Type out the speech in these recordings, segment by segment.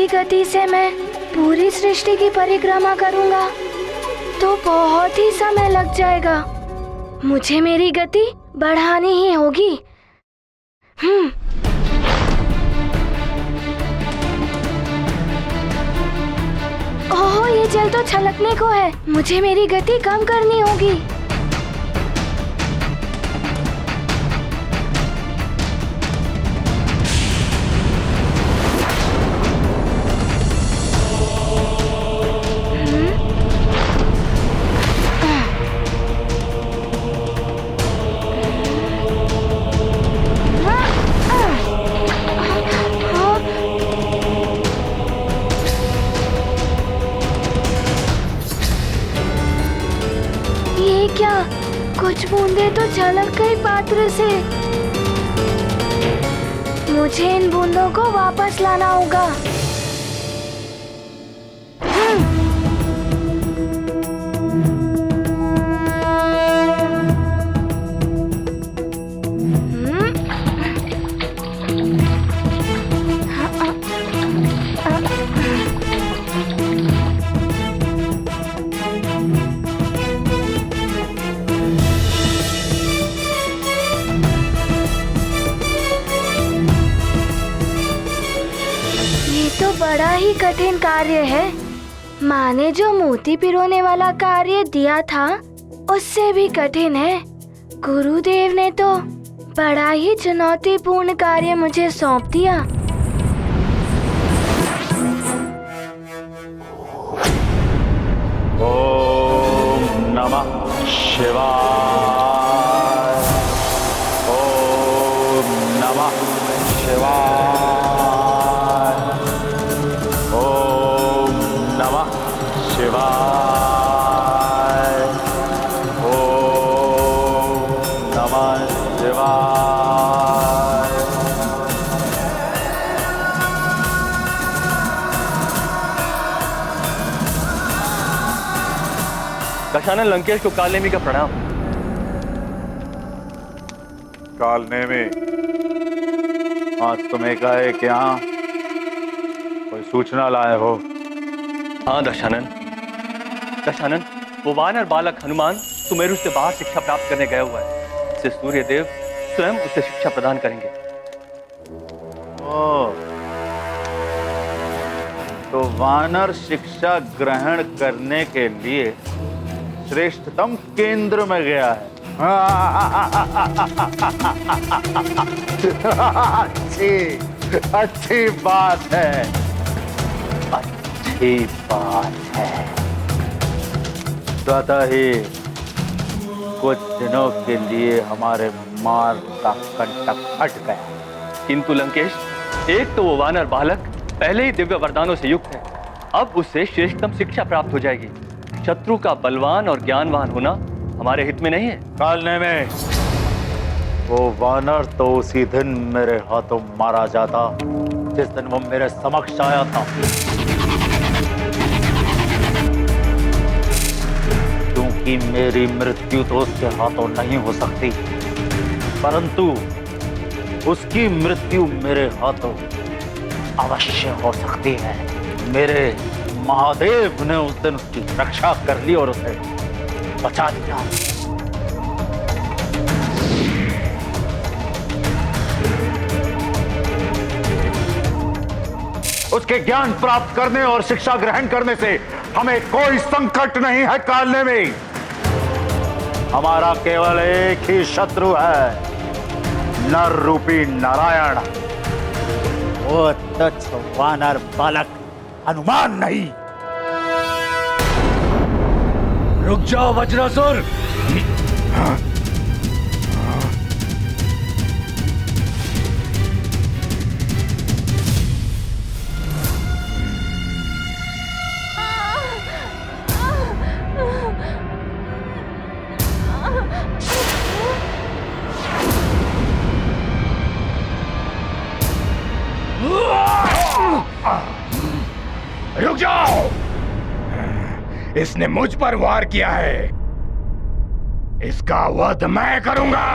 ही गति से मैं पूरी सृष्टि की परिक्रमा करूंगा तो बहुत ही समय लग जाएगा। मुझे मेरी गति बढ़ानी ही होगी। ओह, ये जल तो छलकने को है। मुझे मेरी गति कम करनी होगी। क्या कुछ बूंदें तो छलक गई पात्र से। मुझे इन बूंदों को वापस लाना होगा। बड़ा ही कठिन कार्य है। माँ ने जो मोती पिरोने वाला कार्य दिया था उससे भी कठिन है। गुरुदेव ने तो बड़ा ही चुनौतीपूर्ण कार्य मुझे सौंप दिया। ओम नमः शिवाय। ओम नमः शिवाय। शिवाय। ओम नमः शिवाय। दशानन लंकेश को कालनेमी का प्रणाम। कालनेमी, आज तुम्हें कहे कि यहाँ कोई सूचना लाए हो? हाँ दशानन। दशानन, वो वानर बालक हनुमान सुमेरु से बाहर शिक्षा प्राप्त करने गया हुआ है। इससे सूर्यदेव स्वयं उसे शिक्षा प्रदान करेंगे। ओह, तो वानर शिक्षा ग्रहण करने के लिए श्रेष्ठतम केंद्र में गया है। अच्छी बात है। अच्छी बात है। स्वतः ही कुछ दिनों के लिए हमारे मार्ग का कंटक हट गया। किंतु लंकेश, एक तो वो वानर बालक पहले ही दिव्य वरदानों से युक्त है। अब उससे श्रेष्ठतम शिक्षा प्राप्त हो जाएगी। शत्रु का बलवान और ज्ञानवान होना हमारे हित में नहीं है। कालनेमी, वो वानर तो उसी दिन मेरे हाथों मारा जाता जिस दिन वो मेरे समक्ष आया था। क्योंकि मेरी मृत्यु तो उसके हाथों नहीं हो सकती, परंतु उसकी मृत्यु मेरे हाथों अवश्य हो सकती है। मेरे महादेव ने उस दिन उसकी रक्षा कर ली और उसे बचा दिया। उसके ज्ञान प्राप्त करने और शिक्षा ग्रहण करने से हमें कोई संकट नहीं है। कालनेमी, हमारा केवल एक ही शत्रु है, नर रूपी नारायण। वो तुच्छ वानर बालक हनुमान नहीं। रुक जाओ वज्रासुर। रुक जाओ, इसने मुझ पर वार किया है, इसका वध मैं करूंगा।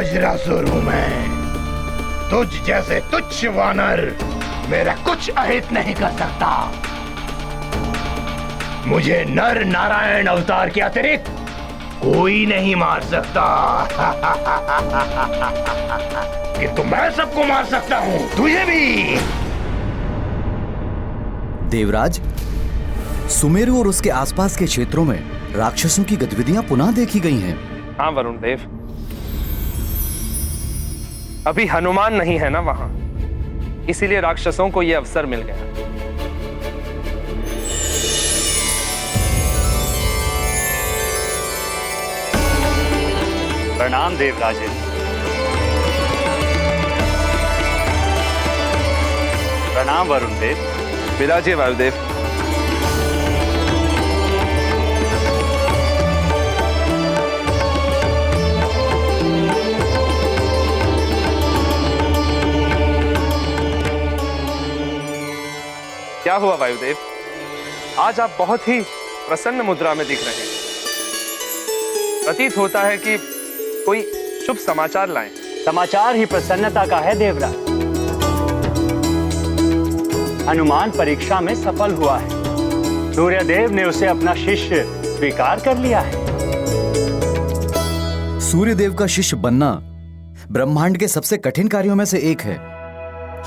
वज्रासुर हूं मैं। तुझ जैसे तुच्छ वानर मेरा कुछ अहित नहीं कर सकता। मुझे नर नारायण अवतार के अतिरिक्त कोई नहीं मार सकता। किंतु मैं सबको मार सकता हूं, तुझे भी। देवराज, सुमेरु और उसके आसपास के क्षेत्रों में राक्षसों की गतिविधियां पुनः देखी गई हैं। हाँ वरुण देव, अभी हनुमान नहीं है ना वहां, इसीलिए राक्षसों को यह अवसर मिल गया। प्रणाम देवराजे। प्रणाम वरुण देव। विराजिए वायुदेव। क्या हुआ वायुदेव, आज आप बहुत ही प्रसन्न मुद्रा में दिख रहे हैं। प्रतीत होता है कि कोई शुभ समाचार लाएं। समाचार ही प्रसन्नता का है देवराज। हनुमान परीक्षा में सफल हुआ है। सूर्यदेव ने उसे अपना शिष्य स्वीकार कर लिया है। सूर्यदेव का शिष्य बनना ब्रह्मांड के सबसे कठिन कार्यों में से एक है।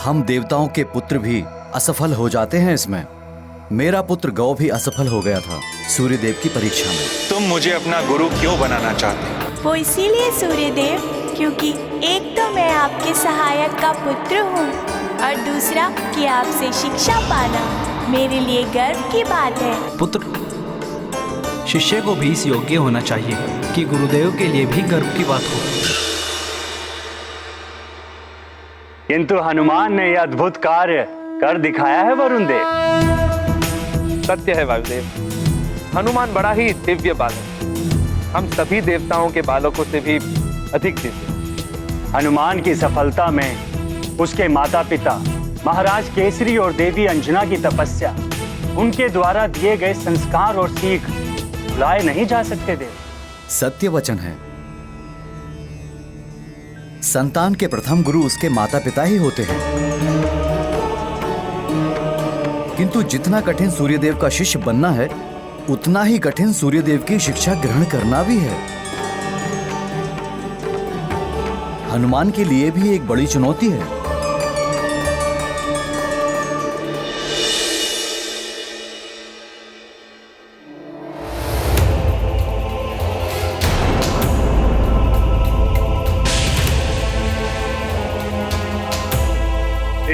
हम देवताओं के पुत्र भी असफल हो जाते हैं इसमें। मेरा पुत्र गौ भी असफल हो गया था सूर्यदेव की परीक्षा में। तुम मुझे अपना गुरु क्यों बनाना चाहते हो? वो इसीलिए सूर्यदेव, क्योंकि एक तो मैं आपके सहायक का पुत्र हूँ और दूसरा कि आपसे शिक्षा पाना मेरे लिए गर्व की बात है। पुत्र, शिष्य को भी इस योग्य होना चाहिए कि गुरुदेव के लिए भी गर्व की बात हो। किंतु हनुमान ने यह अद्भुत कार्य कर दिखाया है वरुण देव। सत्य है वायुदेव, हनुमान बड़ा ही दिव्य बालक, हम सभी देवताओं के बालकों से भी अधिक दिव्य। हनुमान की सफलता में उसके माता पिता महाराज केसरी और देवी अंजना की तपस्या, उनके द्वारा दिए गए संस्कार और सीख भुलाए नहीं जा सकते देव। सत्य वचन है। संतान के प्रथम गुरु उसके माता पिता ही होते हैं। किंतु जितना कठिन सूर्यदेव का शिष्य बनना है, उतना ही कठिन सूर्यदेव की शिक्षा ग्रहण करना भी है। हनुमान के लिए भी एक बड़ी चुनौती है।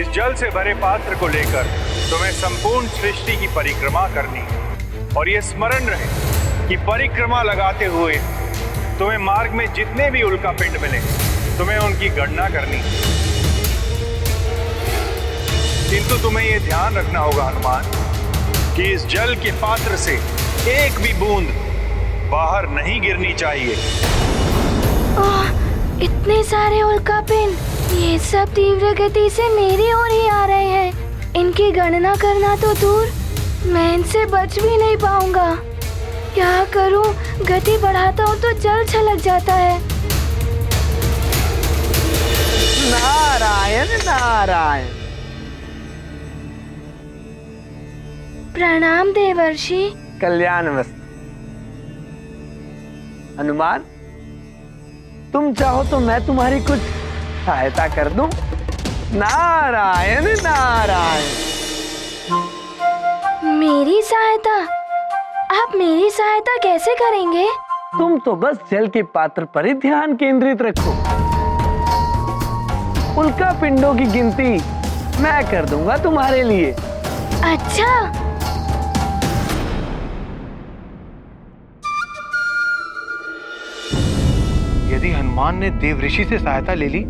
इस जल से भरे पात्र को लेकर तुम्हें संपूर्ण सृष्टि की परिक्रमा करनी है। और ये स्मरण रहे कि परिक्रमा लगाते हुए तुम्हें मार्ग में जितने भी उल्का पिंड मिले, तुम्हें उनकी गणना करनी है। किंतु तुम्हें यह ध्यान रखना होगा हनुमान कि इस जल के पात्र से एक भी बूंद बाहर नहीं गिरनी चाहिए। इतने सारे उल्कापिंड, ये सब तीव्र गति से मेरी ओर ही आ रहे हैं। इनकी गणना करना तो दूर, मैं इनसे बच भी नहीं पाऊंगा। क्या करूं? गति बढ़ाता हूं तो जल छलक जाता है। नारायण नारायण। प्रणाम देवर्षि। कल्याणमस्तु। हनुमान, तुम चाहो तो मैं तुम्हारी कुछ सहायता कर दूं? नारायण नारायण। मेरी सहायता? आप मेरी सहायता कैसे करेंगे? तुम तो बस जल के पात्र पर ही ध्यान केंद्रित रखो। उल्का पिंडों की गिनती मैं कर दूंगा तुम्हारे लिए। अच्छा। यदि हनुमान ने देव ऋषि से सहायता ले ली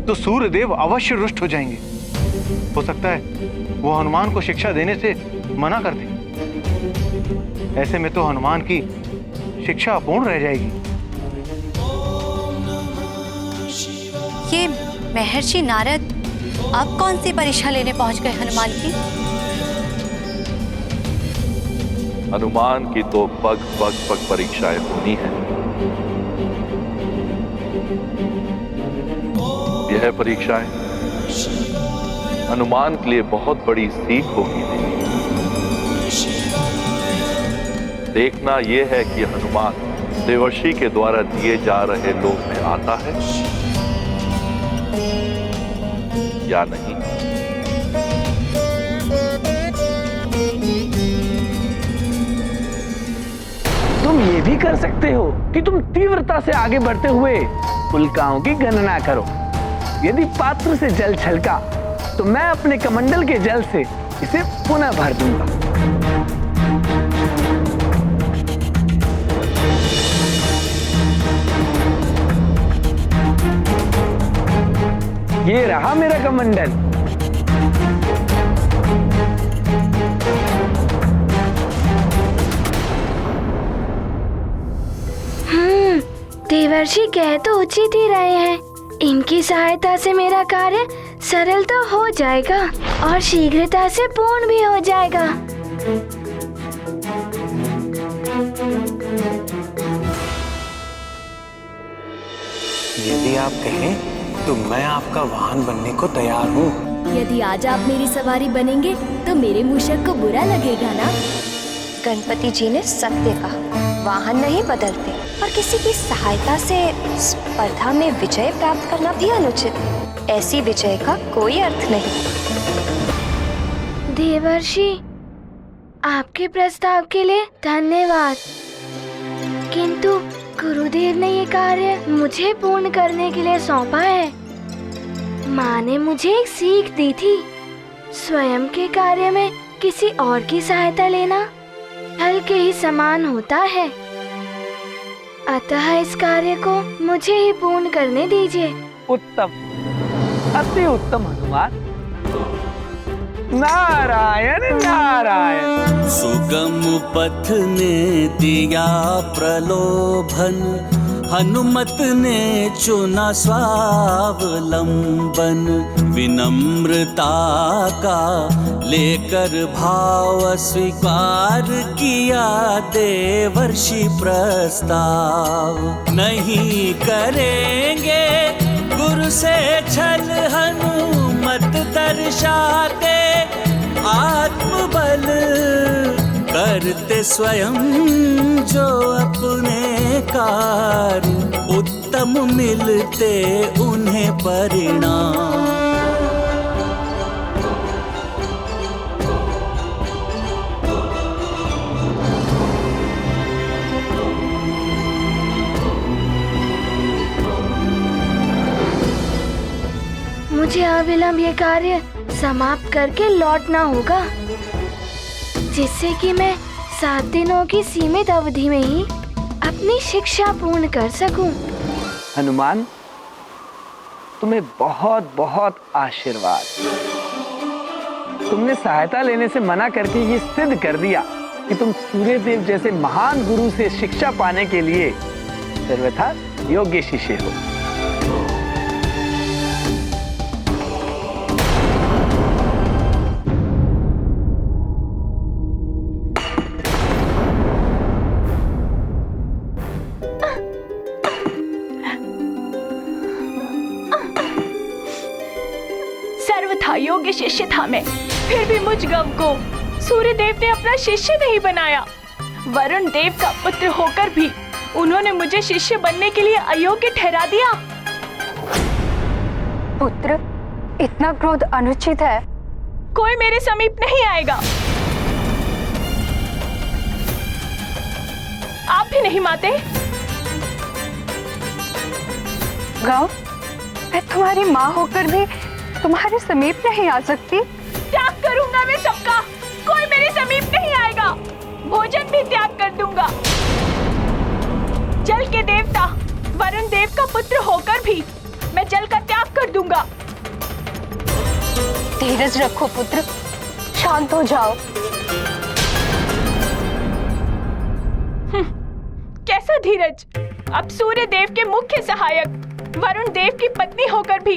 तो सूर्यदेव अवश्य रुष्ट हो जाएंगे। हो सकता है वो हनुमान को शिक्षा देने से मना कर दे। ऐसे में तो हनुमान की शिक्षा अपूर्ण रह जाएगी। ये महर्षि नारद अब कौन सी परीक्षा लेने पहुंच गए हनुमान की? हनुमान की तो पग पग पग परीक्षाएं होनी है। यह परीक्षाएं हनुमान के लिए बहुत बड़ी सीख होगी। देखना यह है कि हनुमान देवर्षि के द्वारा दिए जा रहे लोक में आता है या नहीं। तुम ये भी कर सकते हो कि तुम तीव्रता से आगे बढ़ते हुए उल्काओं की गणना करो। यदि पात्र से जल छलका तो मैं अपने कमंडल के जल से इसे पुनः भर दूंगा। ये रहा मेरा कमंडल। देवर्षि कह तो उचित ही रहे हैं। इनकी सहायता से मेरा कार्य सरल तो हो जाएगा और शीघ्रता से पूर्ण भी हो जाएगा। यदि आप कहें तो मैं आपका वाहन बनने को तैयार हूँ। यदि आज आप मेरी सवारी बनेंगे तो मेरे मूषक को बुरा लगेगा ना? गणपति जी ने सत्य कहा, वाहन नहीं बदलते और किसी की सहायता से स्पर्धा में विजय प्राप्त करना भी अनुचित है। ऐसी विजय का कोई अर्थ नहीं। देवर्षि, आपके प्रस्ताव के लिए धन्यवाद, किंतु गुरुदेव ने ये कार्य मुझे पूर्ण करने के लिए सौंपा है। माँ ने मुझे एक सीख दी थी, स्वयं के कार्य में किसी और की सहायता लेना फल के ही समान होता है। अतः इस कार्य को मुझे ही पूर्ण करने दीजिए। उत्तम, अति उत्तम हनुमान। नारायण नारायण। सुगम पथ ने दिया प्रलोभन, हनुमत ने चुना स्वावलंबन। विनम्रता का लेकर भाव स्वीकार किया देवर्षि प्रस्ताव। नहीं करेंगे गुरु से छल, हनुमत दर्शाते आत्मबल। करते स्वयं जो अपने कार्य, उत्तम मिलते उन्हें परिणाम। मुझे अविलंब ये कार्य समाप्त करके लौटना होगा, जिससे कि मैं 7 दिनों की सीमित अवधि में ही अपनी शिक्षा पूर्ण कर सकूं। हनुमान, तुम्हें बहुत बहुत आशीर्वाद। तुमने सहायता लेने से मना करके ये सिद्ध कर दिया कि तुम सूर्यदेव जैसे महान गुरु से शिक्षा पाने के लिए सर्वथा योग्य शिष्य हो। योग्य शिष्य था मैं, फिर भी मुझ गव को सूर्यदेव ने अपना शिष्य नहीं बनाया। वरुण देव का पुत्र होकर भी उन्होंने मुझे शिष्य बनने के लिए अयोग्य ठहरा दिया। पुत्र, इतना क्रोध अनुचित है। कोई मेरे समीप नहीं आएगा। आप भी नहीं माते? गौ, मैं तुम्हारी माँ होकर भी तुम्हारे समीप नहीं आ सकती। त्याग करूंगा मैं सबका, कोई मेरे समीप नहीं आएगा। भोजन भी त्याग कर दूंगा। जल के देवता वरुण देव का पुत्र होकर भी मैं जल का त्याग कर दूंगा। धीरज रखो पुत्र, शांत हो जाओ। कैसा धीरज? अब सूर्य देव के मुख्य सहायक वरुण देव की पत्नी होकर भी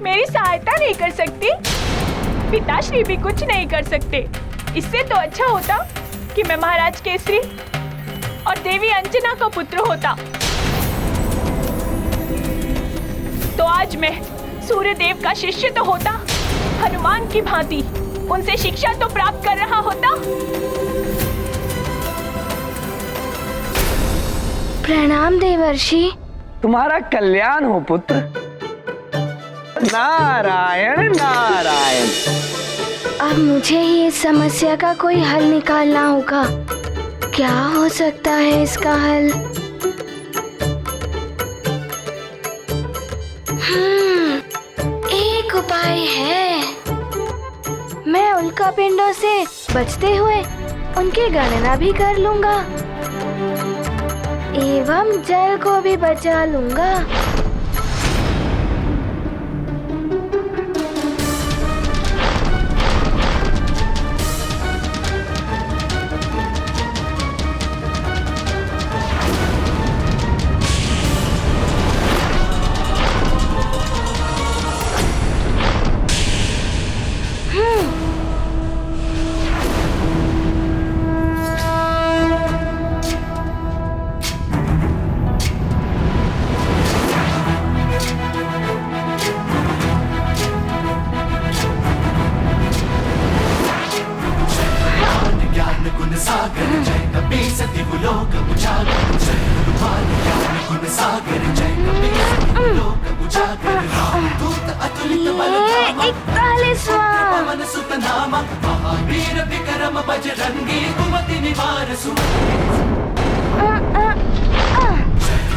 मेरी सहायता नहीं कर सकती। पिताश्री भी कुछ नहीं कर सकते। इससे तो अच्छा होता कि मैं महाराज केसरी और देवी अंजना का पुत्र होता। तो आज मैं सूर्यदेव का शिष्य तो होता, हनुमान की भांति उनसे शिक्षा तो प्राप्त कर रहा होता। प्रणाम देवर्षि। तुम्हारा कल्याण हो पुत्र। नारायण नारायण। अब मुझे ही इस समस्या का कोई हल निकालना होगा। क्या हो सकता है इसका हल? एक उपाय है। मैं उल्का पिंडों से बचते हुए उनकी गणना भी कर लूंगा एवं जल को भी बचा लूंगा।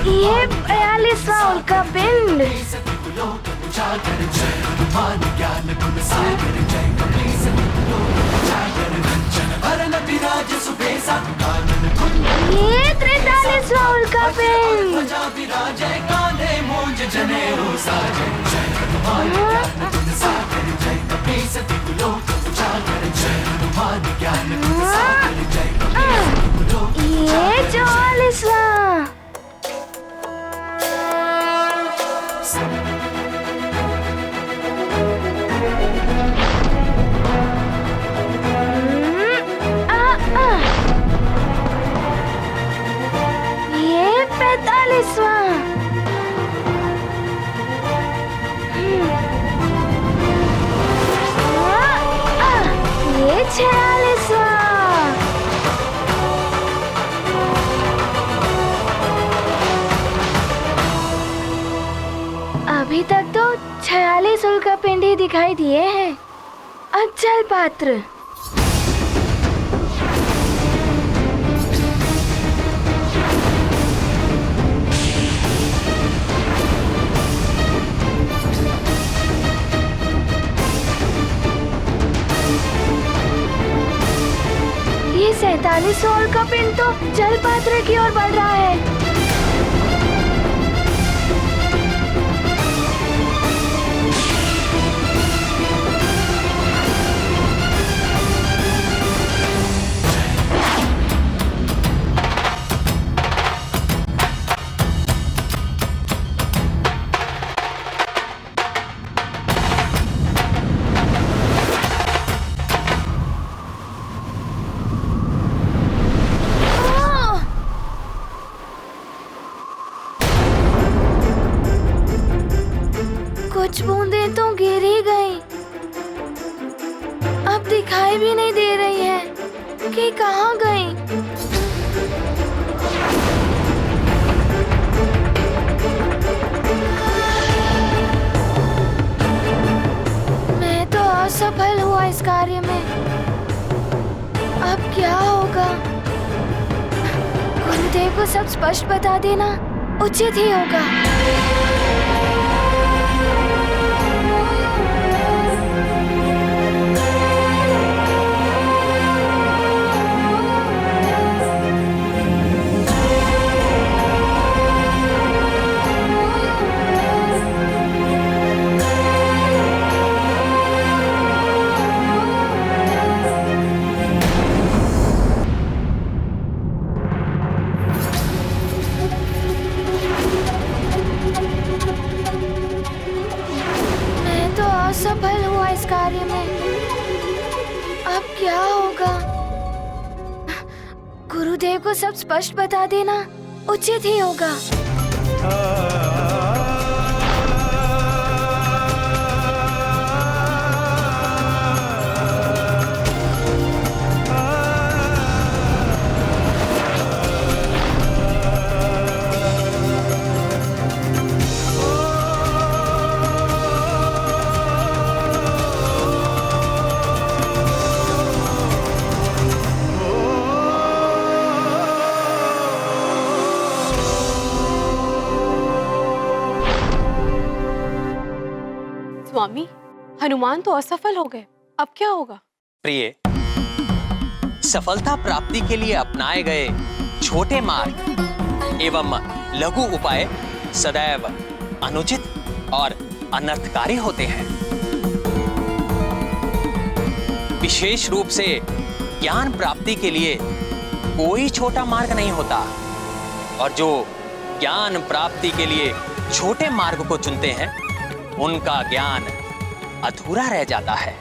ये 42वां उल्का पिंड। ये 43वां उल्का पिंड। ये 44वां। ये 45वां। ये 46वां। अभी तक तो 46 उल्का पिंड ही दिखाई दिए हैं। अब जल पात्र। ये 47वां उल्का पिंड तो जल पात्र की ओर बढ़ रहा है। कुछ बूंदें तो गिर ही गई। अब दिखाई भी नहीं दे रही है कि कहाँ गई। मैं तो असफल हुआ इस कार्य में। अब क्या होगा? गुरुदेव को सब स्पष्ट बता देना उचित ही होगा। असफल हुआ इस कार्य में। अब क्या होगा? गुरुदेव को सब स्पष्ट बता देना उचित ही होगा। हनुमान तो असफल हो गए, अब क्या होगा? प्रिय, सफलता प्राप्ति के लिए अपनाए गए छोटे मार्ग एवं लघु उपाय सदैव अनुचित और अनर्थकारी होते हैं। विशेष रूप से ज्ञान प्राप्ति के लिए कोई छोटा मार्ग नहीं होता, और जो ज्ञान प्राप्ति के लिए छोटे मार्ग को चुनते हैं उनका ज्ञान अधूरा रह जाता है,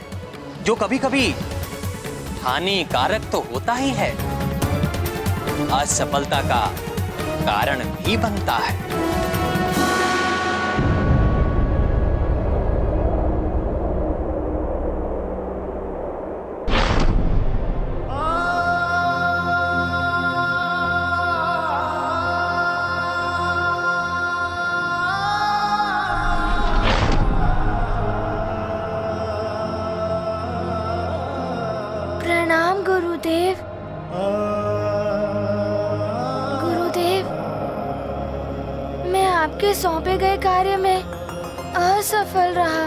जो कभी कभी हानिकारक तो होता ही है, असफलता का कारण भी बनता है। प्रणाम गुरुदेव। गुरुदेव, मैं आपके सौंपे गए कार्य में असफल रहा।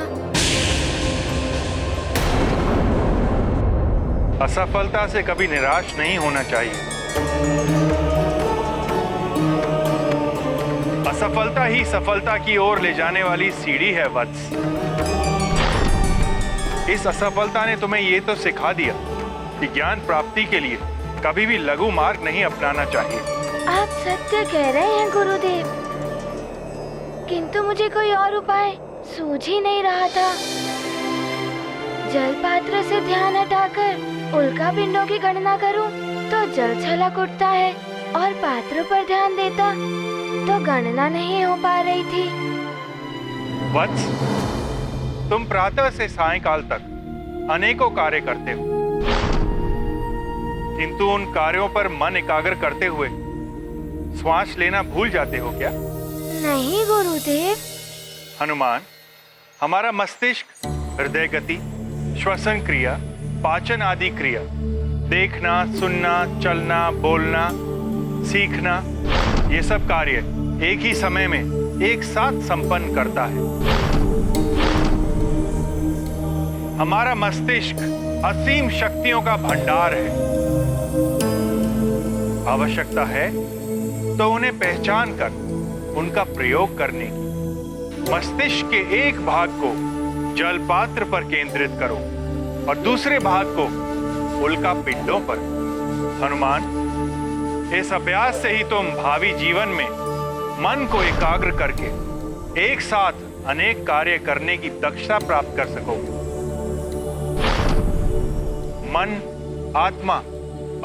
असफलता से कभी निराश नहीं होना चाहिए। असफलता ही सफलता की ओर ले जाने वाली सीढ़ी है वत्स। इस असफलता ने तुम्हें ये तो सिखा दिया कि ज्ञान प्राप्ति के लिए कभी भी लघु मार्ग नहीं अपनाना चाहिए। आप सत्य कह रहे हैं गुरुदेव, किंतु मुझे कोई और उपाय सूझ ही नहीं रहा था। जल पात्र से ध्यान हटाकर उल्का पिंडों की गणना करूं तो जल छलक उठता है, और पात्र पर ध्यान देता तो गणना नहीं हो पा रही थी। वत्स, तुम प्रातः से सायंकाल तक अनेकों कार्य करते हो, किंतु उन कार्यों पर मन एकाग्र करते हुए श्वास लेना भूल जाते हो क्या? नहीं गुरुदेव। हनुमान, हमारा मस्तिष्क हृदय गति, श्वसन क्रिया, पाचन आदि क्रिया, देखना, सुनना, चलना, बोलना, सीखना, ये सब कार्य एक ही समय में एक साथ संपन्न करता है। हमारा मस्तिष्क असीम शक्तियों का भंडार है। आवश्यकता है तो उन्हें पहचान कर उनका प्रयोग करने की। मस्तिष्क के एक भाग को जल पात्र पर केंद्रित करो और दूसरे भाग को उल्का पिंडों पर। हनुमान, इस अभ्यास से ही तुम भावी जीवन में मन को एकाग्र करके एक साथ अनेक कार्य करने की दक्षता प्राप्त कर सकोगे। मन, आत्मा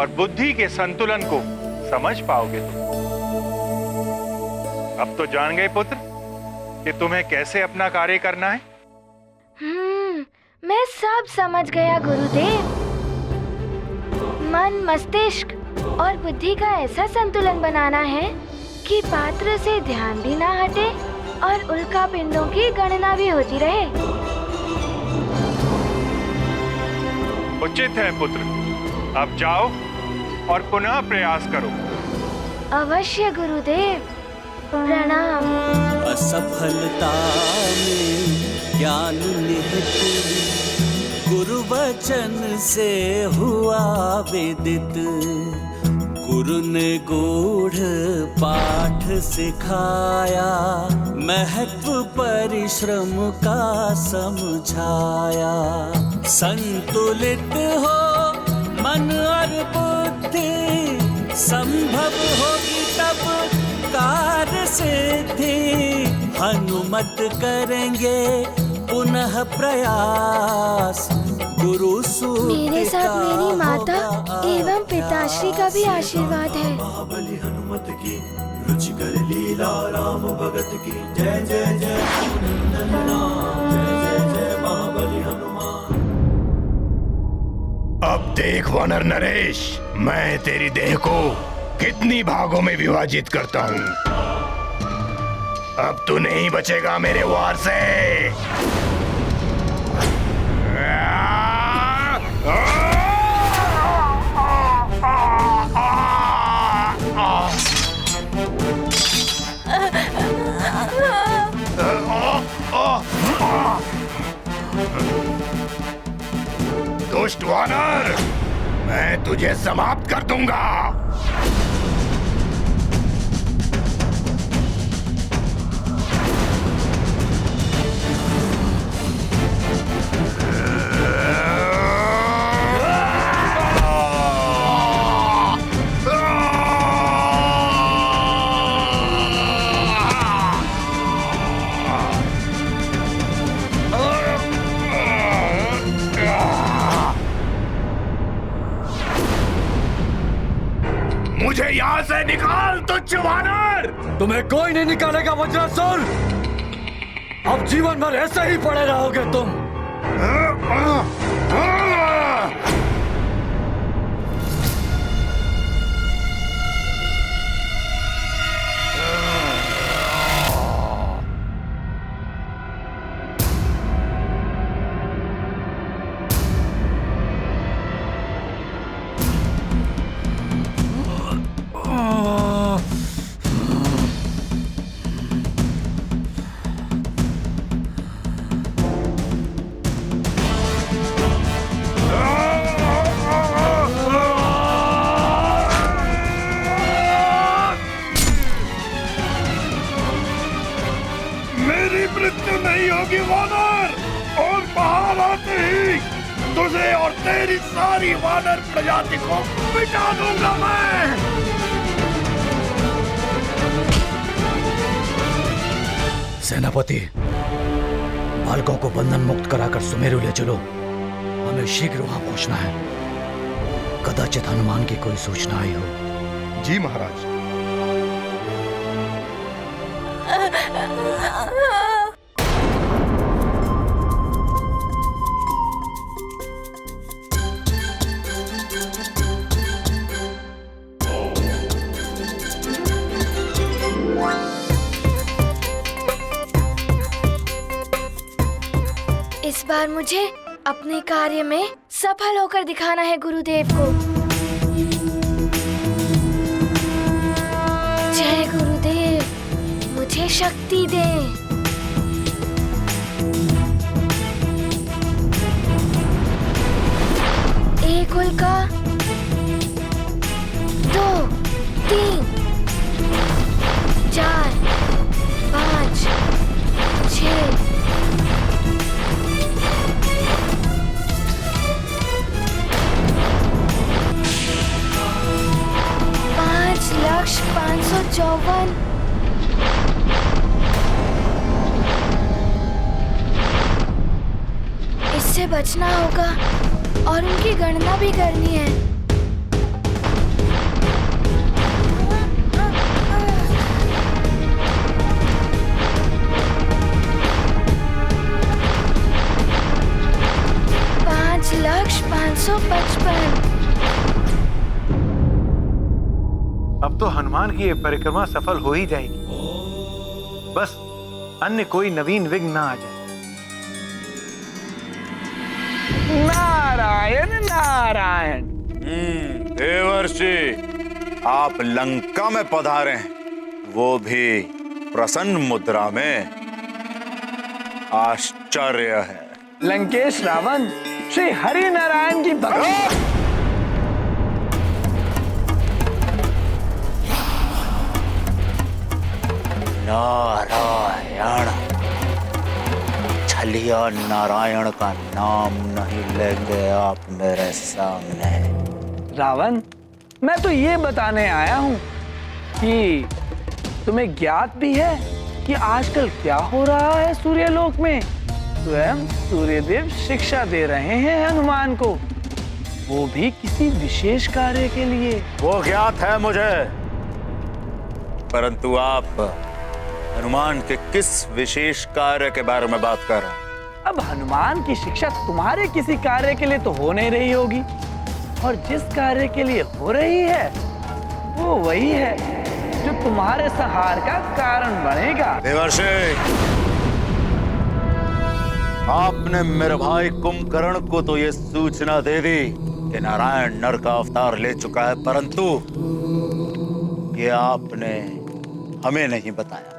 और बुद्धि के संतुलन को समझ पाओगे तुम। अब तो जान गए पुत्र कि तुम्हें कैसे अपना कार्य करना है। मैं सब समझ गया गुरुदेव। मन, मस्तिष्क और बुद्धि का ऐसा संतुलन बनाना है कि पात्र से ध्यान भी ना हटे और उल्का पिंडों की गणना भी होती रहे। उचित है पुत्र, अब जाओ और पुनः प्रयास करो। अवश्य गुरुदेव, प्रणाम। असफलता में ज्ञान निहित गुरु वचन से हुआ विदित। गुरु ने गूढ़ पाठ सिखाया, महत्व परिश्रम का समझाया। संतुलित हो मन और बुद्धि, संभव होगी तब कार्य सिद्धि। हनुमत करेंगे पुनः प्रयास, गुरु सूत्र मेरे साथ मेरी माता एवं पिताश्री का भी आशीर्वाद है। महाबली हनुमत की रुचिकर लीला, राम भगत की जय जय जय। जय जय जय महाबली हनुमान। अब देख वानर नरेश, मैं तेरी देह को कितनी भागों में विभाजित करता हूँ। अब तू नहीं बचेगा मेरे वार से। दुष्ट वानर, मैं तुझे समाप्त कर दूंगा। मुझे यहाँ से निकाल तुच्छ वानर। तुम्हें कोई नहीं निकालेगा वज्रासुर। अब जीवन भर ऐसे ही पड़े रहोगे तुम। मेरी मृत्यु नहीं होगी वानर, और बाहर आते ही तुझे और तेरी सारी वानर प्रजाति को मिटा दूंगा मैं। सेनापति, बालकों को बंधन मुक्त कराकर सुमेरु ले चलो। हमें शीघ्र वहां पहुंचना है। कदाचित हनुमान की कोई सूचना आई हो। जी महाराज। इस बार मुझे अपने कार्य में सफल होकर दिखाना है गुरुदेव को। जय गुरुदेव, मुझे शक्ति दें। एक उल्का, 2, 3, 4, 5, 6। 5,554। इससे बचना होगा और उनकी गणना भी करनी है। पाँच लाख 555। अब तो हनुमान की ये परिक्रमा सफल हो ही जाएगी। बस अन्य कोई नवीन विघ्न ना आ जाए। नारायण नारायण। देवर्षि, आप लंका में पधारे हैं, वो भी प्रसन्न मुद्रा में। आश्चर्य है। लंकेश रावण श्री हरि नारायण की भक्ति। नारायण, छलिया नारायण का नाम नहीं लेंगे आप मेरे सामने। रावण, मैं तो ये बताने आया हूँ कि तुम्हें ज्ञात भी है कि आजकल क्या हो रहा है सूर्यलोक में। स्वयं सूर्यदेव शिक्षा दे रहे हैं हनुमान को, वो भी किसी विशेष कार्य के लिए। वो ज्ञात है मुझे, परंतु आप हनुमान के किस विशेष कार्य के बारे में बात कर रहे हैं? अब हनुमान की शिक्षा तुम्हारे किसी कार्य के लिए तो हो नहीं रही होगी, और जिस कार्य के लिए हो रही है वो वही है जो तुम्हारे संहार का कारण बनेगा। देवर्षि, आपने मेरे भाई कुंभकर्ण को तो ये सूचना दे दी कि नारायण नर का अवतार ले चुका है, परंतु ये आपने हमें नहीं बताया।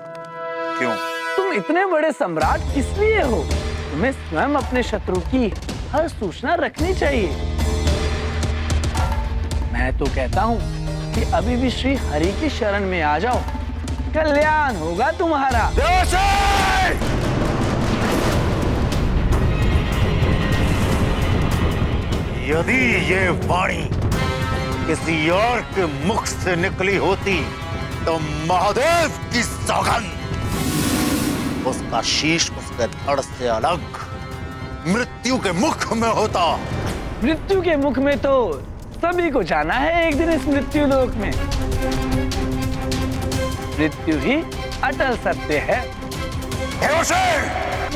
क्यों? तुम इतने बड़े सम्राट किस लिए हो? तुम्हें स्वयं अपने शत्रु की हर सूचना रखनी चाहिए। मैं तो कहता हूँ कि अभी भी श्री हरि की शरण में आ जाओ, कल्याण होगा तुम्हारा। यदि ये वाणी किसी और के मुख से निकली होती तो महादेव की सौगंध, उसका शीश उसके धड़ से अलग मृत्यु के मुख में होता। मृत्यु के मुख में तो सभी को जाना है एक दिन इस मृत्यु लोक में। मृत्यु ही अटल सत्य है।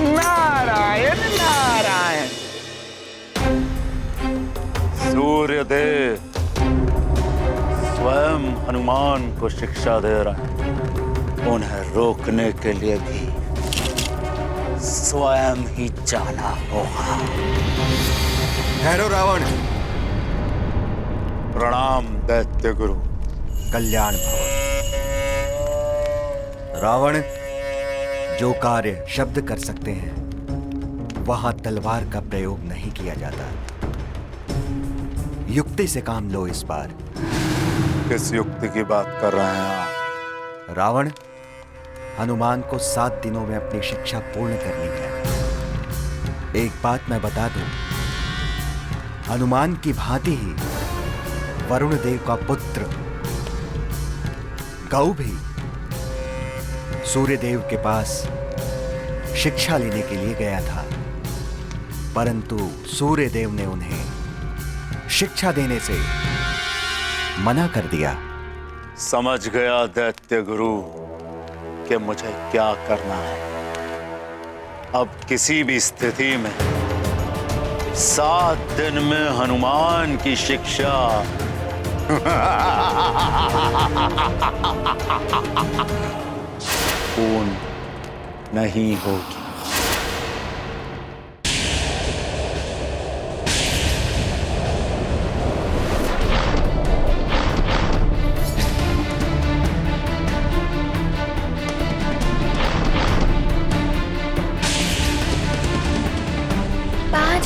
नारायण नारायण। सूर्यदेव स्वयं हनुमान को शिक्षा दे रहे हैं। उन्हें रोकने के लिए भी स्वयं ही जाना होगा। ठहरो रावण। प्रणाम दैत्य गुरु। कल्याण भवन। रावण, जो कार्य शब्द कर सकते हैं वहां तलवार का प्रयोग नहीं किया जाता। युक्ति से काम लो इस बार। किस युक्ति की बात कर रहे हैं आप? रावण, हनुमान को 7 दिनों में अपनी शिक्षा पूर्ण करनी है। एक बात मैं बता दूं, हनुमान की भांति ही वरुण देव का पुत्र गौ भी सूर्य देव के पास शिक्षा लेने के लिए गया था, परंतु सूर्य देव ने उन्हें शिक्षा देने से मना कर दिया। समझ गया दैत्य गुरु कि मुझे क्या करना है। अब किसी भी स्थिति में 7 दिन में हनुमान की शिक्षा पूर्ण नहीं होगी।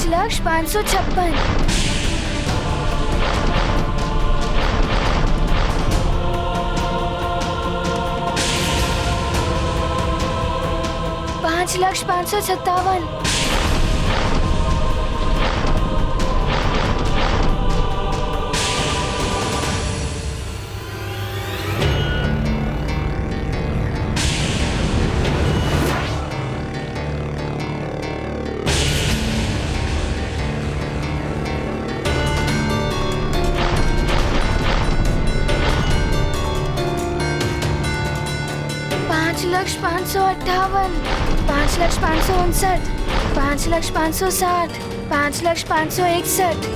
लक्ष्य 556। पाँच लक्ष्य 557। लक्ष्य 558, 5 लक्ष्य 559, 5 लक्ष्य 560, 5 लक्ष्य 561।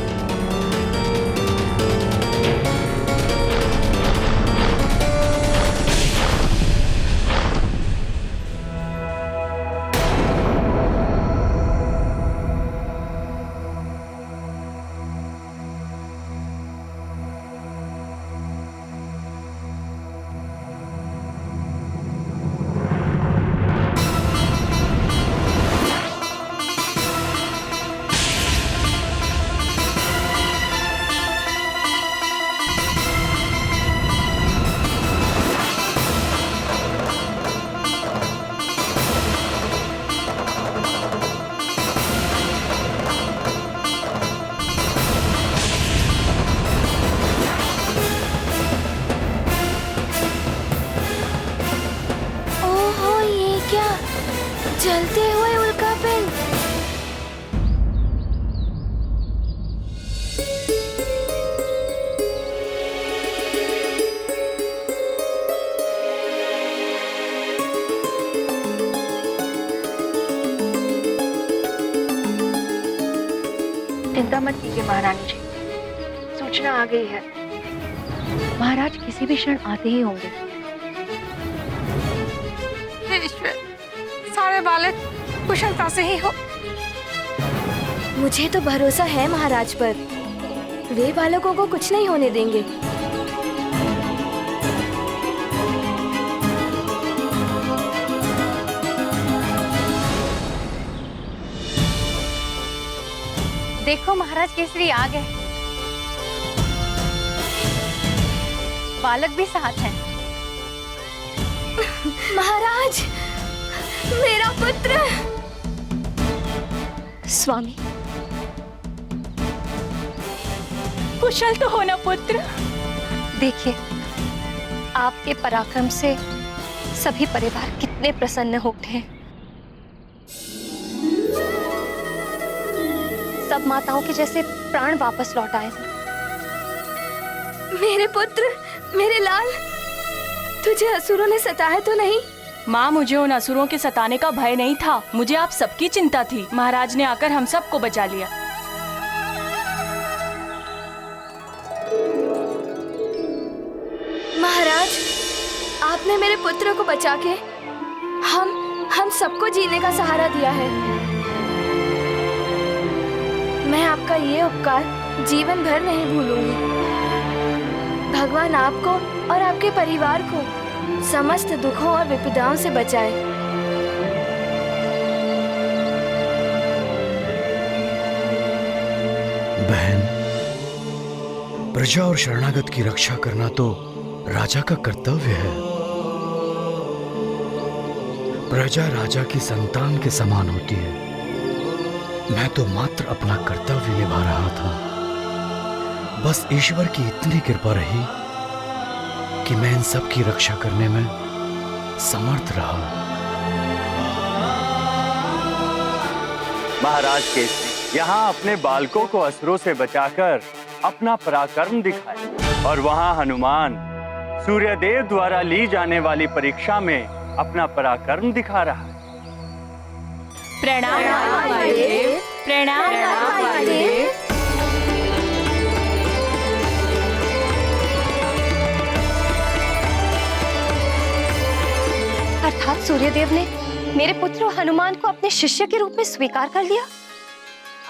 चलते हुए उल्का पिंड। चिंता मत कीजिए महारानी जी, सूचना आ गई है। महाराज किसी भी क्षण आते ही होंगे। ईश्वर, सारे बालक कुशलता से ही हो। मुझे तो भरोसा है महाराज पर, वे बालकों को कुछ नहीं होने देंगे। देखो महाराज केसरी आ गए। बालक भी साथ हैं। महाराज, मेरा पुत्र। स्वामी, कुशल तो हो ना पुत्र? देखिए, आपके पराक्रम से सभी परिवार कितने प्रसन्न हो उठे हैं। सब माताओं के जैसे प्राण वापस लौट आए। मेरे पुत्र, मेरे लाल, तुझे असुरों ने सताया तो नहीं? माँ, मुझे उन असुरों के सताने का भय नहीं था, मुझे आप सबकी चिंता थी। महाराज ने आकर हम सबको बचा लिया। महाराज, आपने मेरे पुत्र को बचा के हम सबको जीने का सहारा दिया है। मैं आपका ये उपकार जीवन भर नहीं भूलूंगी। भगवान आपको और आपके परिवार को समस्त दुखों और विपदाओं से बचाए। बहन, प्रजा और शरणागत की रक्षा करना तो राजा का कर्तव्य है। प्रजा राजा की संतान के समान होती है। मैं तो मात्र अपना कर्तव्य निभा रहा था। बस ईश्वर की इतनी कृपा रही कि मैं इन सब की रक्षा करने में समर्थ रहा। महाराज केसरी यहाँ अपने बालकों को असुरों से बचाकर अपना पराक्रम दिखाए और वहाँ हनुमान सूर्यदेव द्वारा ली जाने वाली परीक्षा में अपना पराक्रम दिखा रहा है। प्रणाम महादेव, प्रणाम महादेव। अर्थात सूर्यदेव ने मेरे पुत्र हनुमान को अपने शिष्य के रूप में स्वीकार कर लिया।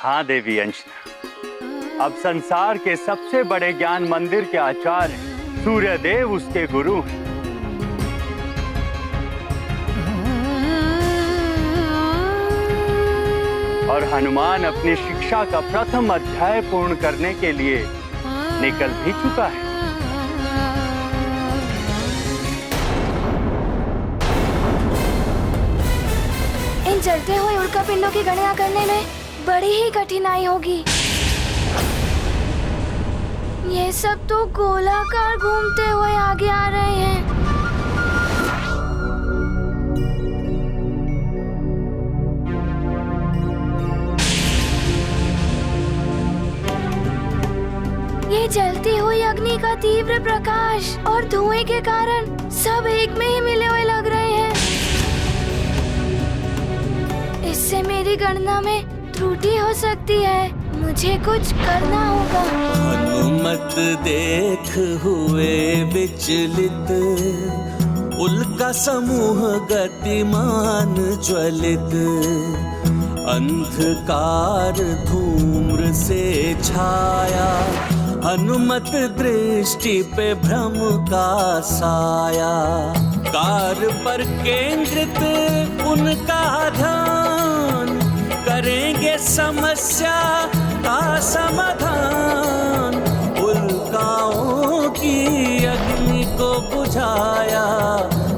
हाँ देवी अंजना, अब संसार के सबसे बड़े ज्ञान मंदिर के आचार्य सूर्यदेव उसके गुरु हैं। और हनुमान अपनी शिक्षा का प्रथम अध्याय पूर्ण करने के लिए निकल भी चुका है। इन जलते हुए उल्कापिंडों की गणना करने में बड़ी ही कठिनाई होगी। ये सब तो गोलाकार घूमते हुए आगे आ रहे हैं। ये जलती हुई अग्नि का तीव्र प्रकाश और धुएं के कारण सब एक में ही मिले हुए लग रहे हैं। इससे मेरी गणना में त्रुटि हो सकती है। मुझे कुछ करना होगा। हनुमत देख हुए विचलित, उल्का समूह गतिमान ज्वलित, अंधकार धूम्र से छाया, हनुमत दृष्टि पे भ्रम का साया। कार पर केंद्रित उनका ध्यान, करेंगे समस्या का समाधान। उल्काओं की अग्नि को बुझाया,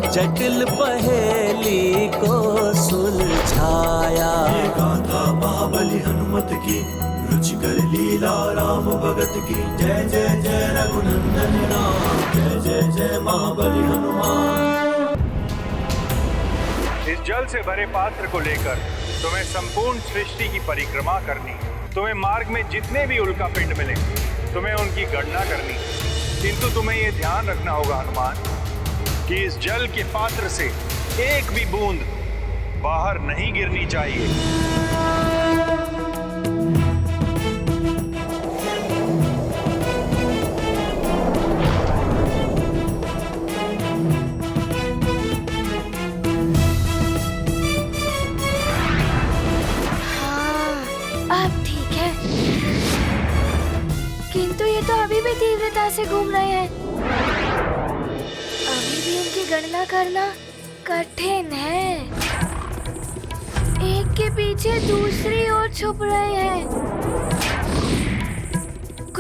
जटिल पहेली को सुलझाया। ये गाथा महाबली हनुमत की, रुचिकर लीला राम भगत की। जय जय जय रघुनंदन राम, जय जय जय महाबली हनुमान। इस जल से भरे पात्र को लेकर तुम्हें संपूर्ण सृष्टि की परिक्रमा करनी। तुम्हें मार्ग में जितने भी उल्का पिंड मिले तुम्हें उनकी गणना करनी। किंतु तुम्हें यह ध्यान रखना होगा हनुमान कि इस जल के पात्र से एक भी बूंद बाहर नहीं गिरनी चाहिए। किंतु ये तो अभी भी तीव्रता से घूम रहे हैं। अभी भी इनकी गणना करना कठिन है। एक के पीछे दूसरी ओर छुप रहे हैं।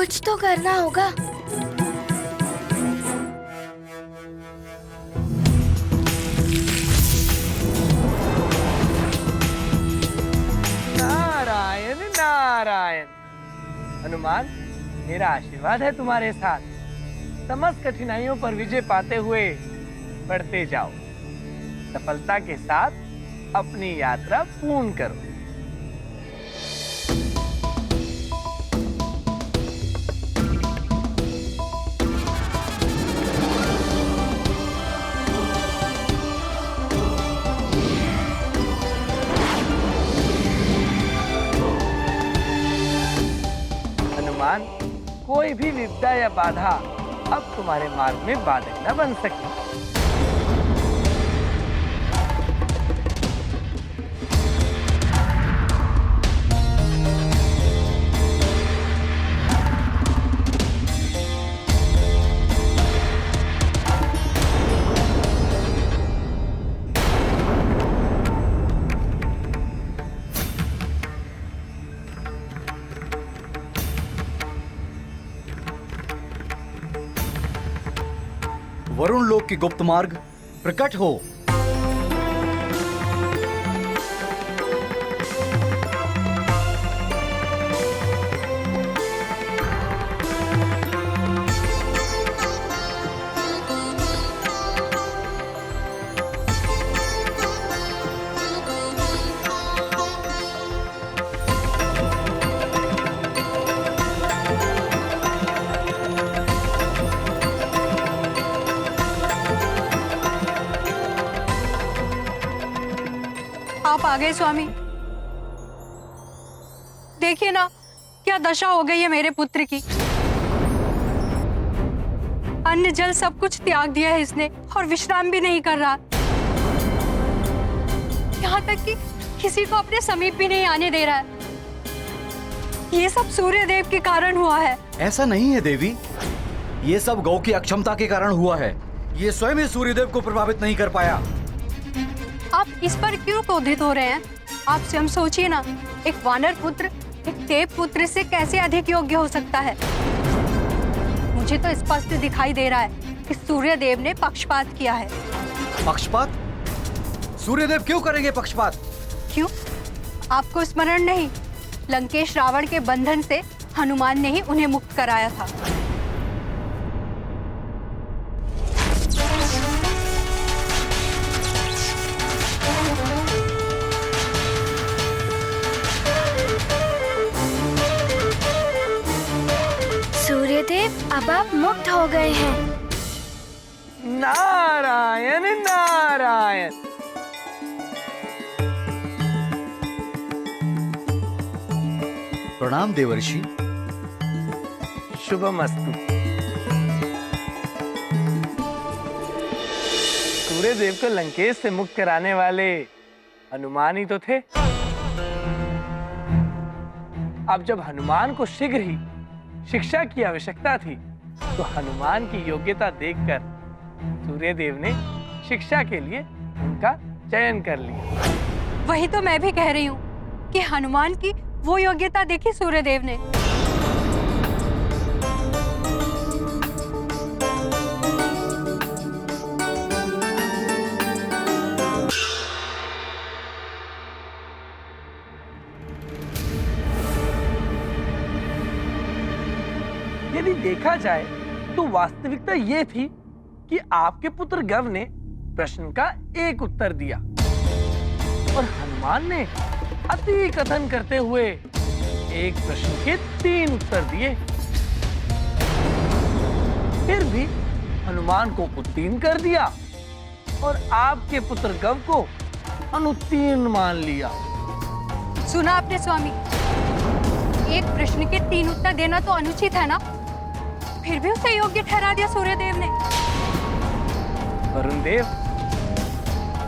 कुछ तो करना होगा। नारायण नारायण। हनुमान, मेरा आशीर्वाद है तुम्हारे साथ। समस्त कठिनाइयों पर विजय पाते हुए बढ़ते जाओ। सफलता के साथ अपनी यात्रा पूर्ण करो। हनुमान, कोई भी विपदा या बाधा अब तुम्हारे मार्ग में बाधक न बन सके। वरुण लोक की गुप्त मार्ग प्रकट हो। आप आ गए स्वामी। देखिए ना क्या दशा हो गई है मेरे पुत्र की। अन्न जल सब कुछ त्याग दिया है इसने और विश्राम भी नहीं कर रहा। यहाँ तक कि किसी को अपने समीप भी नहीं आने दे रहा है। ये सब सूर्य देव के कारण हुआ है। ऐसा नहीं है देवी, ये सब गौ की अक्षमता के कारण हुआ है। ये स्वयं ही सूर्यदेव को प्रभावित नहीं कर पाया। आप इस पर क्यों क्रोधित हो रहे हैं? आप स्वयं सोचिए ना, एक वानर पुत्र एक देव पुत्र से कैसे अधिक योग्य हो सकता है। मुझे तो स्पष्ट दिखाई दे रहा है कि सूर्यदेव ने पक्षपात किया है। पक्षपात? सूर्यदेव क्यों करेंगे पक्षपात? क्यों? आपको स्मरण नहीं? लंकेश रावण के बंधन से हनुमान ने ही उन्हें मुक्त कराया था। सूर्यदेव, अब आप मुक्त हो गए हैं। नारायण नारायण। प्रणाम देवर्षि। शुभमस्तु। सूर्यदेव को लंकेश से मुक्त कराने वाले हनुमान ही तो थे। अब जब हनुमान को शीघ्र ही शिक्षा की आवश्यकता थी तो हनुमान की योग्यता देखकर सूर्यदेव ने शिक्षा के लिए उनका चयन कर लिया। वही तो मैं भी कह रही हूँ कि हनुमान की वो योग्यता देखी सूर्यदेव ने। यदि देखा जाए तो वास्तविकता ये थी कि आपके पुत्र गव ने प्रश्न का एक उत्तर दिया और हनुमान ने अति कथन करते हुए एक प्रश्न के 3 उत्तर दिए। फिर भी हनुमान को उत्तीर्ण कर दिया और आपके पुत्र गव को अनुत्तीर्ण मान लिया। सुना आपने स्वामी, एक प्रश्न के 3 उत्तर देना तो अनुचित है ना, फिर भी उसे योग्य ठहरा दिया सूर्यदेव ने। वरुण देव,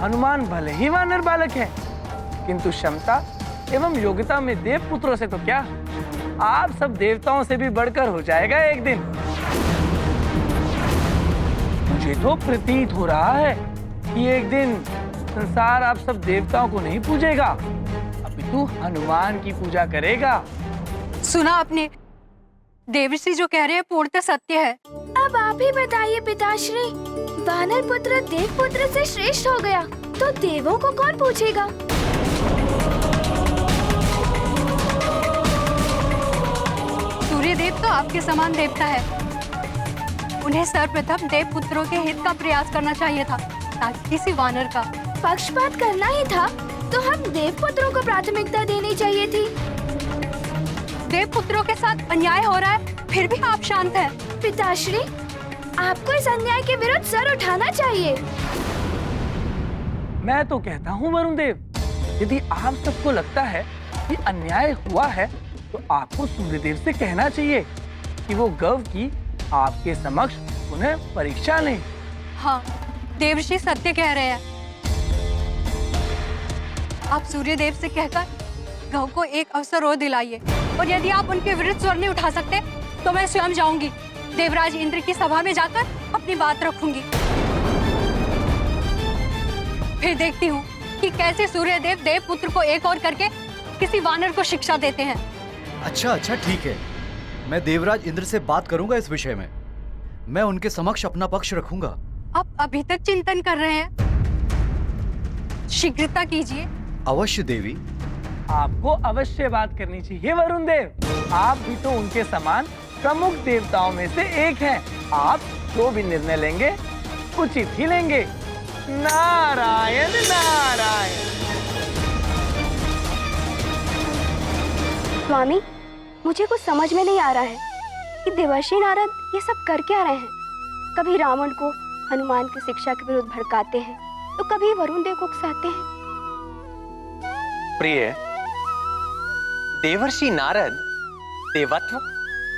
हनुमान भले ही वानर बालक है किंतु क्षमता एवं योग्यता में देव पुत्रों से तो क्या, आप सब देवताओं से भी बढ़कर हो जाएगा एक दिन। मुझे तो प्रतीत हो रहा है कि एक दिन संसार आप सब देवताओं को नहीं पूजेगा, अपितु हनुमान की पूजा करेगा। सुना आपने, देवऋषि जो कह रहे हैं पूर्णतः सत्य है। अब आप ही बताइए पिताश्री, वानर पुत्र देव पुत्र से श्रेष्ठ हो गया तो देवों को कौन पूछेगा? सूर्यदेव तो आपके समान देवता है। उन्हें सर्वप्रथम देव पुत्रों के हित का प्रयास करना चाहिए था, ताकि किसी वानर का पक्षपात करना ही था तो हम देव पुत्रों को प्राथमिकता देनी चाहिए थी। देव पुत्रों के साथ अन्याय हो रहा है, फिर भी आप शांत हैं। पिताश्री, आपको इस अन्याय के विरुद्ध सर उठाना चाहिए। मैं तो कहता हूँ वरुण देव, यदि आप सबको लगता है कि अन्याय हुआ है तो आपको सूर्यदेव से कहना चाहिए कि वो गव की आपके समक्ष उन्हें परीक्षा लें। हाँ, देवऋषि सत्य कह रहे हैं। आप सूर्यदेव से कहकर गौ को एक अवसर और दिलाइए, और यदि आप उनके विरुद्ध स्वर नहीं उठा सकते तो मैं स्वयं जाऊंगी, देवराज इंद्र की सभा में जाकर अपनी बात रखूंगी। फिर देखती हूँ कि कैसे सूर्यदेव देव पुत्र को एक और करके किसी वानर को शिक्षा देते हैं। अच्छा ठीक है, मैं देवराज इंद्र से बात करूंगा इस विषय में। मैं उनके समक्ष अपना पक्ष रखूंगा। आप अभी तक चिंतन कर रहे हैं, शीघ्रता कीजिए। अवश्य देवी। आपको अवश्य बात करनी चाहिए वरुण देव, आप भी तो उनके समान प्रमुख देवताओं में से एक हैं। आप जो भी निर्णय लेंगे उचित ही लेंगे। नारायण नारायण। स्वामी, मुझे कुछ समझ में नहीं आ रहा है कि देवर्षि नारद ये सब कर क्या रहे हैं। कभी रावण को हनुमान की शिक्षा के विरुद्ध भड़काते हैं तो कभी वरुण देव को उकसाते हैं। प्रिय, देवर्षि नारद देवत्व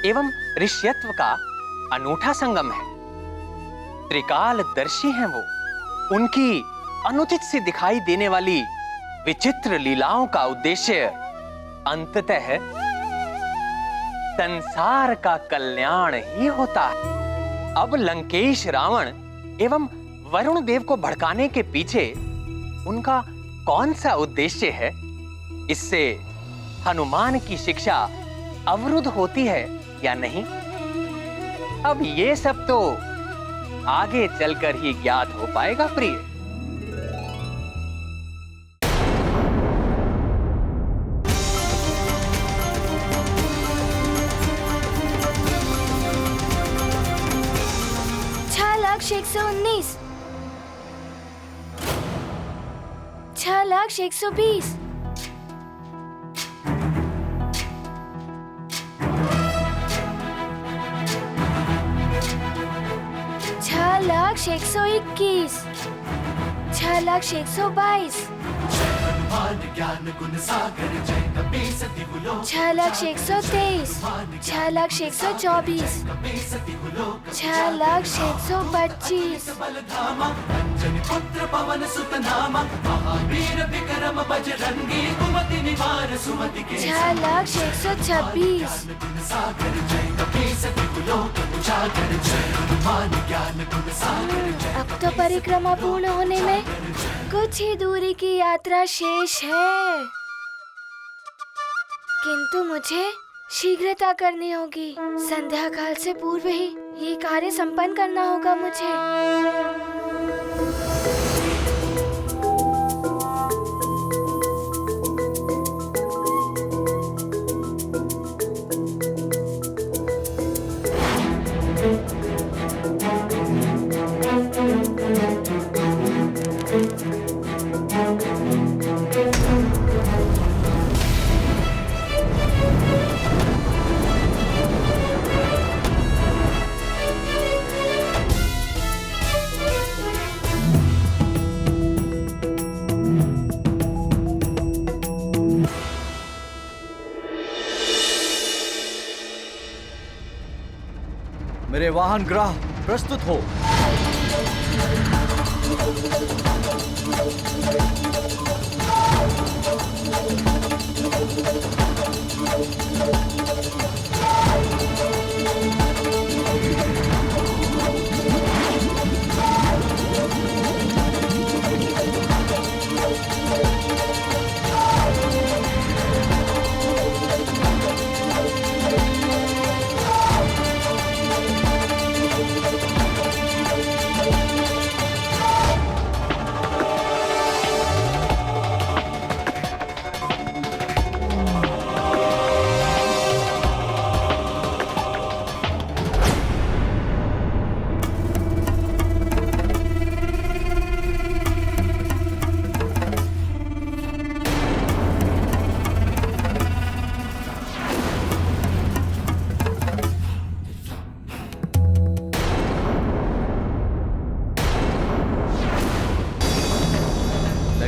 एवं ऋष्यत्व का अनूठा संगम है। त्रिकालदर्शी हैं वो। उनकी अनुचित से दिखाई देने वाली विचित्र लीलाओं का उद्देश्य अंततः संसार का कल्याण ही होता है। अब लंकेश रावण एवं वरुण देव को भड़काने के पीछे उनका कौन सा उद्देश्य है? इससे हनुमान की शिक्षा अवरुद्ध होती है या नहीं? अब ये सब तो आगे चलकर ही ज्ञात हो पाएगा प्रिय। $6,119, $6,120, $6,121, $6,122, $6,123, $6,124, $6,125, $6,126, अब तो परिक्रमा पूर्ण होने में कुछ ही दूरी की यात्रा शेष है, किंतु मुझे शीघ्रता करनी होगी। संध्या काल से पूर्व ही ये कार्य संपन्न करना होगा मुझे। मेरे वाहन ग्रह प्रस्तुत हो।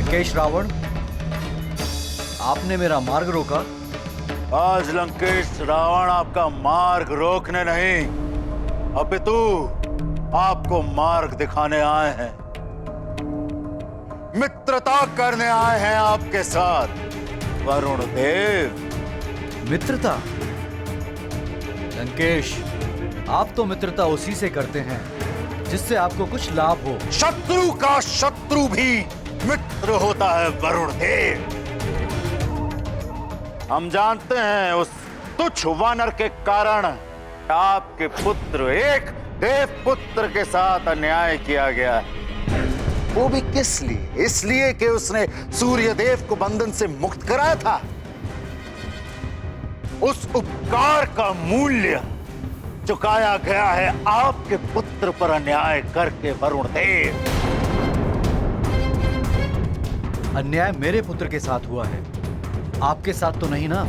लंकेश रावण, आपने मेरा मार्ग रोका। आज लंकेश रावण आपका मार्ग रोकने नहीं, अपितु आपको मार्ग दिखाने आए हैं, मित्रता करने आए हैं आपके साथ वरुण देव। मित्रता? लंकेश, आप तो मित्रता उसी से करते हैं जिससे आपको कुछ लाभ हो। शत्रु का शत्रु भी मित्र होता है वरुण देव। हम जानते हैं उस तुच्छ वानर के कारण आपके पुत्र, एक देव पुत्र के साथ अन्याय किया गया, वो भी किस लिए? इसलिए कि उसने सूर्य देव को बंधन से मुक्त कराया था। उस उपकार का मूल्य चुकाया गया है आपके पुत्र पर अन्याय करके वरुण देव। अन्याय मेरे पुत्र के साथ हुआ है, आपके साथ तो नहीं ना?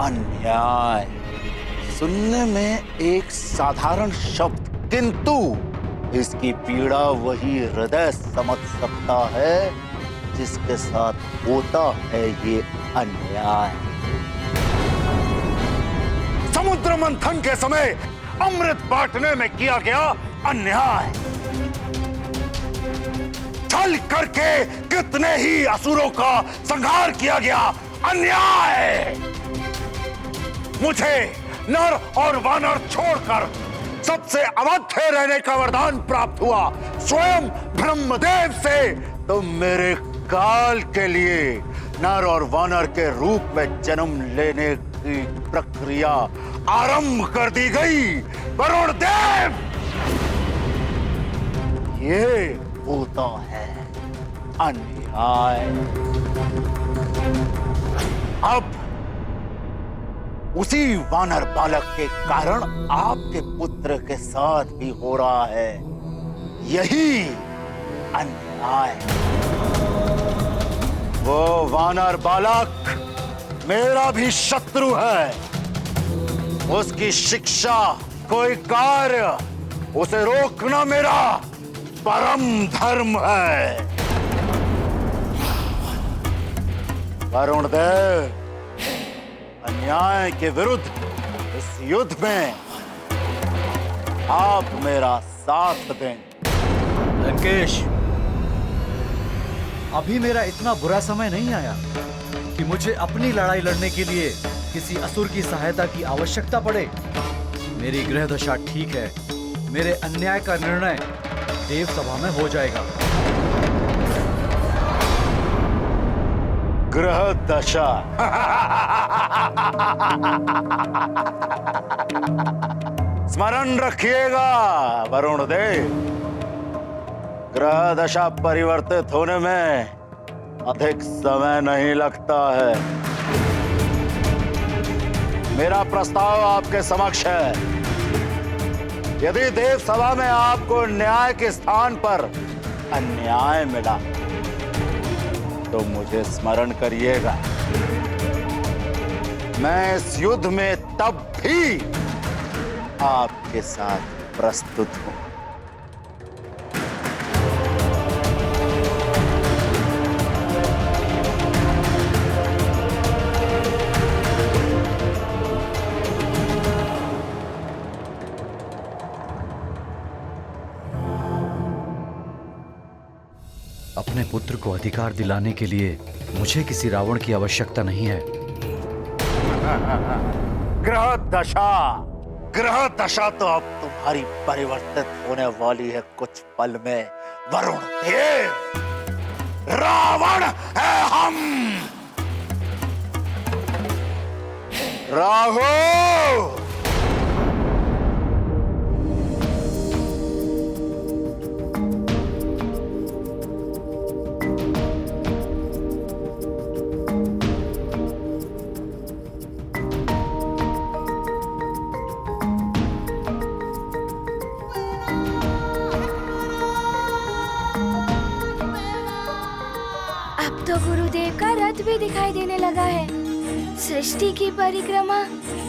अन्याय सुनने में एक साधारण शब्द, किंतु इसकी पीड़ा वही हृदय समझ सकता है जिसके साथ होता है ये अन्याय। समुद्र मंथन के समय अमृत बांटने में किया गया अन्याय, छल करके कितने ही असुरों का संहार किया गया अन्याय। मुझे नर और वानर छोड़कर सबसे अवध्य रहने का वरदान प्राप्त हुआ स्वयं ब्रह्मदेव से, तो मेरे काल के लिए नर और वानर के रूप में जन्म लेने की प्रक्रिया आरंभ कर दी गई वरुण देव। ये होता है अन्याय। अब उसी वानर बालक के कारण आपके पुत्र के साथ भी हो रहा है यही अन्याय। वो वानर बालक मेरा भी शत्रु है, उसकी शिक्षा, कोई कार्य, उसे रोकना मेरा परम धर्म है। वरुण देव, अन्याय के विरुद्ध इस युद्ध में आप मेरा साथ दें। लंकेश, अभी मेरा इतना बुरा समय नहीं आया कि मुझे अपनी लड़ाई लड़ने के लिए किसी असुर की सहायता की आवश्यकता पड़े। मेरी ग्रह दशा ठीक है, मेरे अन्याय का निर्णय देव सभा में हो जाएगा। ग्रह दशा? स्मरण रखिएगा वरुण देव, ग्रह दशा परिवर्तित होने में अधिक समय नहीं लगता है। मेरा प्रस्ताव आपके समक्ष है। यदि देव सभा में आपको न्याय के स्थान पर अन्याय मिला तो मुझे स्मरण करिएगा। मैं इस युद्ध में तब भी आपके साथ प्रस्तुत हूं। अपने पुत्र को अधिकार दिलाने के लिए मुझे किसी रावण की आवश्यकता नहीं है। ग्रह दशा तो अब तुम्हारी परिवर्तित होने वाली है कुछ पल में वरुण देव। रावण है हम। राहु तो गुरुदेव का रथ भी दिखाई देने लगा है। सृष्टि की परिक्रमा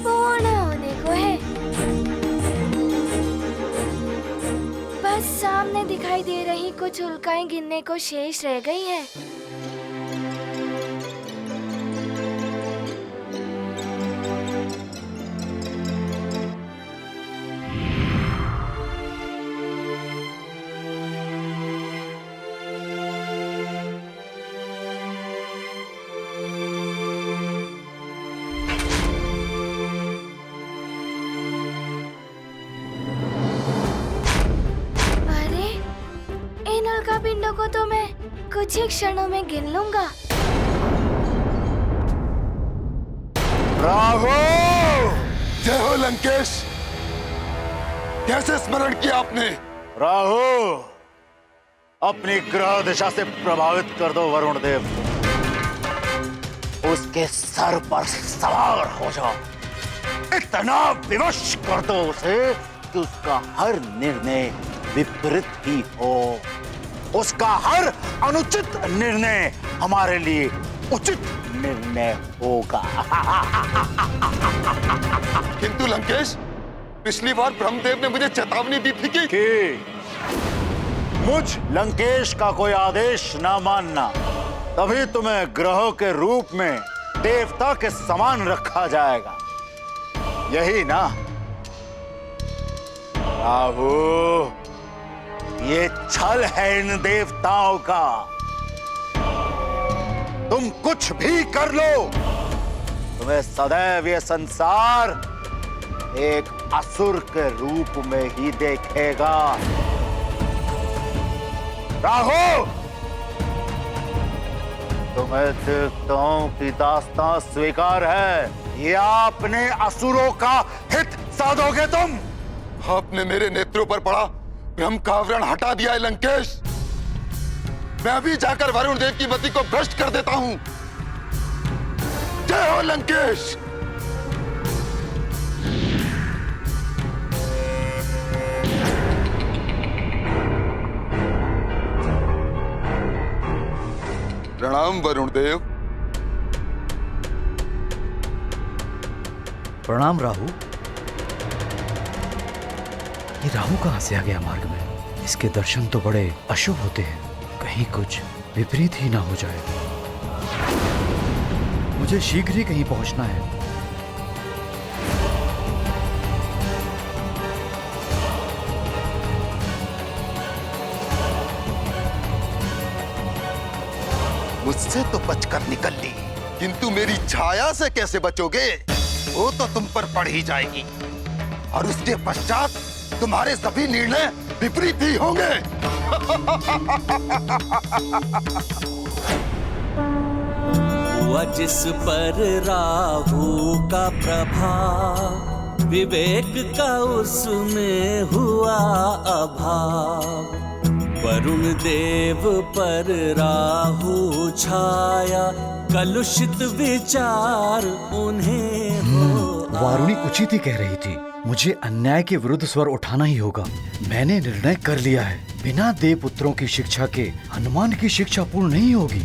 पूर्ण होने को है। बस सामने दिखाई दिखाई दे रही कुछ उल्काएं गिनने को शेष रह गई हैं। पिंडों को तो मैं कुछ ही क्षणों में गिन लूंगा। राघो! जय हो लंकेश। कैसे स्मरण किया आपने? राहु, अपनी ग्रह दिशा से प्रभावित कर दो वरुण देव। उसके सर पर सवार हो जाओ। इतना विवश कर दो उसे कि उसका हर निर्णय विपरीत ही हो। उसका हर अनुचित निर्णय हमारे लिए उचित निर्णय होगा। किंतु लंकेश, पिछली बार ब्रह्मदेव ने मुझे चेतावनी दी थी कि मुझ लंकेश का कोई आदेश ना मानना, तभी तुम्हें ग्रहों के रूप में देवता के समान रखा जाएगा, यही ना? राहु, ये छल है इन देवताओं का। तुम कुछ भी कर लो, तुम्हें सदैव ये संसार एक असुर के रूप में ही देखेगा। राहु, तुम्हें देवताओं की दास्तां स्वीकार है या अपने असुरों का हित साधोगे तुम? आपने मेरे नेत्रों पर पड़ा ब्रह्म का आवरण हटा दिया है लंकेश। मैं अभी जाकर वरुण देव की मति को भ्रष्ट कर देता हूं। जय हो लंकेश। प्रणाम वरुण देव। प्रणाम राहु। ये राहु कहां से आ गया मार्ग में? इसके दर्शन तो बड़े अशुभ होते हैं, कहीं कुछ विपरीत ही ना हो जाए। मुझे शीघ्र ही कहीं पहुंचना है। मुझसे तो बचकर निकल ली, किंतु मेरी छाया से कैसे बचोगे? वो तो तुम पर पड़ ही जाएगी और उसके पश्चात तुम्हारे सभी निर्णय विपरीत ही होंगे। हुआ जिस पर राहु का प्रभाव, विवेक का उसमें हुआ अभाव। वरुण देव पर राहु छाया, कलुषित विचार उन्हें हो। वारुणी उचित ही कह रही थी, मुझे अन्याय के विरुद्ध स्वर उठाना ही होगा। मैंने निर्णय कर लिया है, बिना देवपुत्रों की शिक्षा के हनुमान की शिक्षा पूर्ण नहीं होगी।